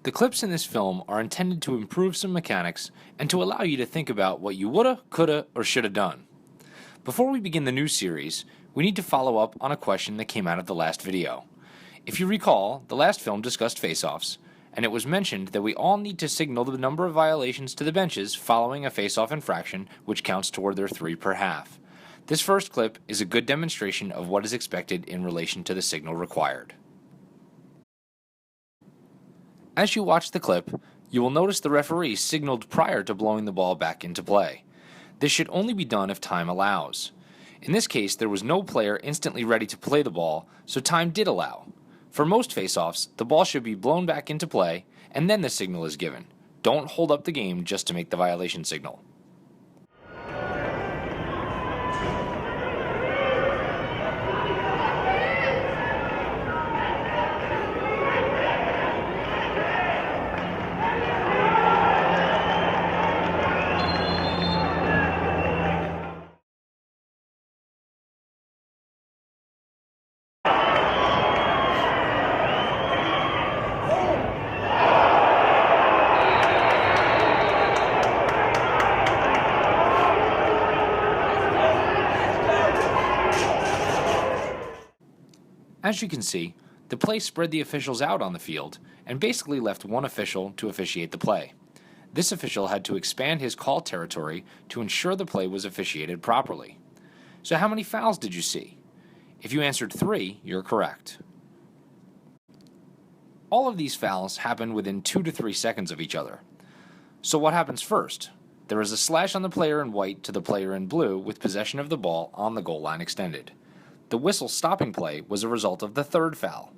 The clips in this film are intended to improve some mechanics and to allow you to think about what you woulda, coulda, or shoulda done. Before we begin the new series, we need to follow up on a question that came out of the last video. If you recall, the last film discussed face-offs, and it was mentioned that we all need to signal the number of violations to the benches following a face-off infraction, which counts toward their 3 per half. This first clip is a good demonstration of what is expected in relation to the signal required. As you watch the clip, you will notice the referee signaled prior to blowing the ball back into play. This should only be done if time allows. In this case, there was no player instantly ready to play the ball, so time did allow. For most face-offs, the ball should be blown back into play, and then the signal is given. Don't hold up the game just to make the violation signal. As you can see, the play spread the officials out on the field and basically left one official to officiate the play. This official had to expand his call territory to ensure the play was officiated properly. So how many fouls did you see? If you answered 3, you're correct. All of these fouls happen within 2 to 3 seconds of each other. So what happens first? There is a slash on the player in white to the player in blue with possession of the ball on the goal line extended. The whistle stopping play was a result of the 3rd foul.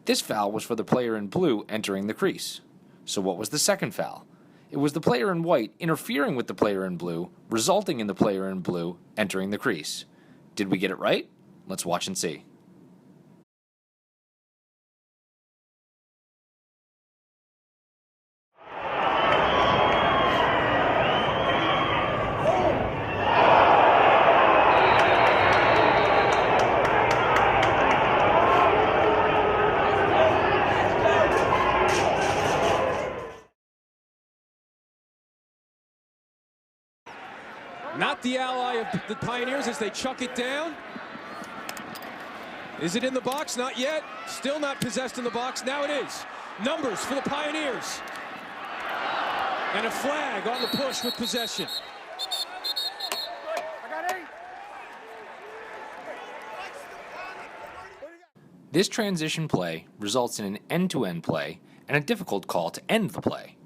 This foul was for the player in blue entering the crease. So what was the 2nd foul? It was the player in white interfering with the player in blue, resulting in the player in blue entering the crease. Did we get it right? Let's watch and see. Not the ally of the Pioneers as they chuck it down. Is it in the box? Not yet. Still not possessed in the box. Now it is. Numbers for the Pioneers. And a flag on the push with possession. This transition play results in an end-to-end play and a difficult call to end the play.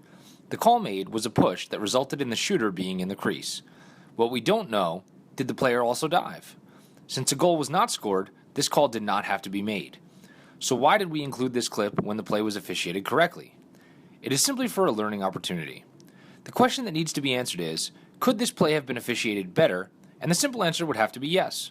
The call made was a push that resulted in the shooter being in the crease. What we don't know, did the player also dive? Since a goal was not scored, this call did not have to be made. So why did we include this clip when the play was officiated correctly? It is simply for a learning opportunity. The question that needs to be answered is, could this play have been officiated better? And the simple answer would have to be yes.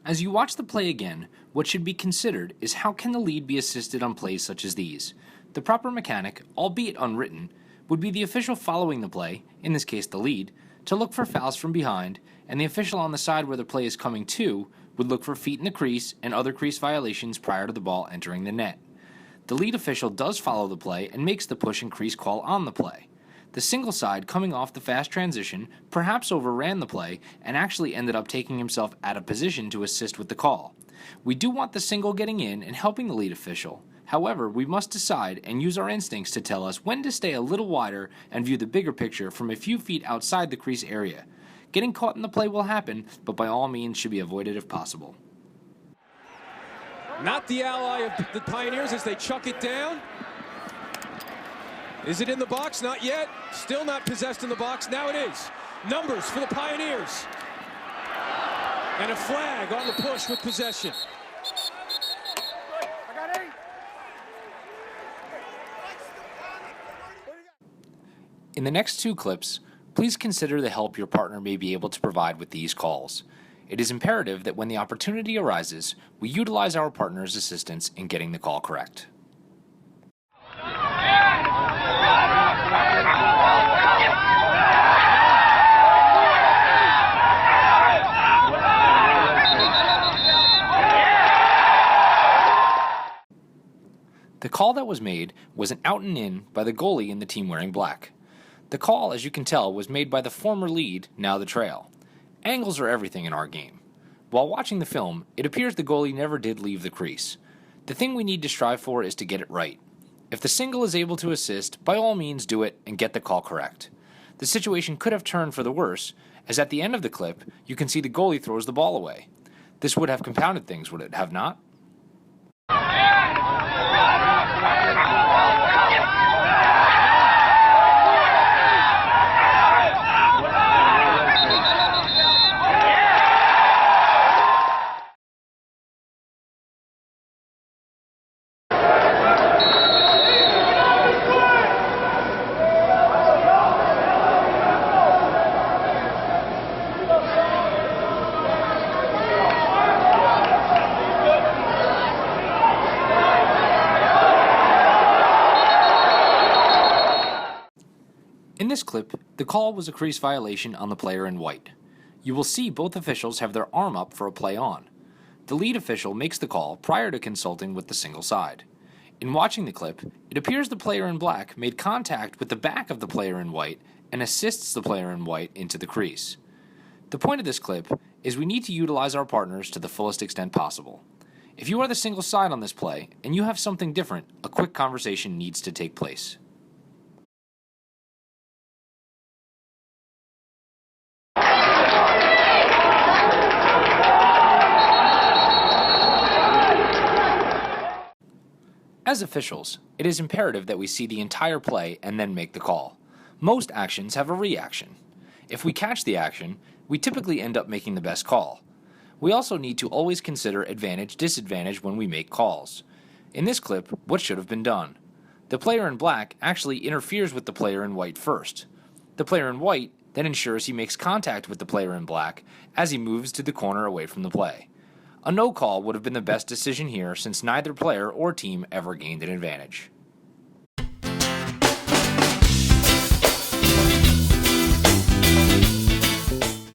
As you watch the play again, what should be considered is how can the lead be assisted on plays such as these? The proper mechanic, albeit unwritten, would be the official following the play, in this case the lead, to look for fouls from behind, and the official on the side where the play is coming to would look for feet in the crease and other crease violations prior to the ball entering the net. The lead official does follow the play and makes the push and crease call on the play. The single side coming off the fast transition perhaps overran the play and actually ended up taking himself out of position to assist with the call. We do want the single getting in and helping the lead official. However, we must decide and use our instincts to tell us when to stay a little wider and view the bigger picture from a few feet outside the crease area. Getting caught in the play will happen, but by all means should be avoided if possible. Not the ally of the Pioneers as they chuck it down. Is it in the box? Not yet. Still not possessed in the box. Now it is. Numbers for the Pioneers. And a flag on the push with possession. In the next 2 clips, please consider the help your partner may be able to provide with these calls. It is imperative that when the opportunity arises, we utilize our partner's assistance in getting the call correct. The The call that was made was an out and in by the goalie in the team wearing black. The call, as you can tell, was made by the former lead, now the trail. Angles are everything in our game. While watching the film, it appears the goalie never did leave the crease. The thing we need to strive for is to get it right. If the single is able to assist, by all means do it and get the call correct. The situation could have turned for the worse, as at the end of the clip, you can see the goalie throws the ball away. This would have compounded things, would it have not? In this clip, the call was a crease violation on the player in white. You will see both officials have their arm up for a play on. The lead official makes the call prior to consulting with the single side. In watching the clip, it appears the player in black made contact with the back of the player in white and assists the player in white into the crease. The point of this clip is we need to utilize our partners to the fullest extent possible. If you are the single side on this play and you have something different, a quick conversation needs to take place. As officials, it is imperative that we see the entire play and then make the call. Most actions have a reaction. If we catch the action, we typically end up making the best call. We also need to always consider advantage-disadvantage when we make calls. In this clip, what should have been done? The player in black actually interferes with the player in white first. The player in white then ensures he makes contact with the player in black as he moves to the corner away from the play. A no call would have been the best decision here since neither player or team ever gained an advantage.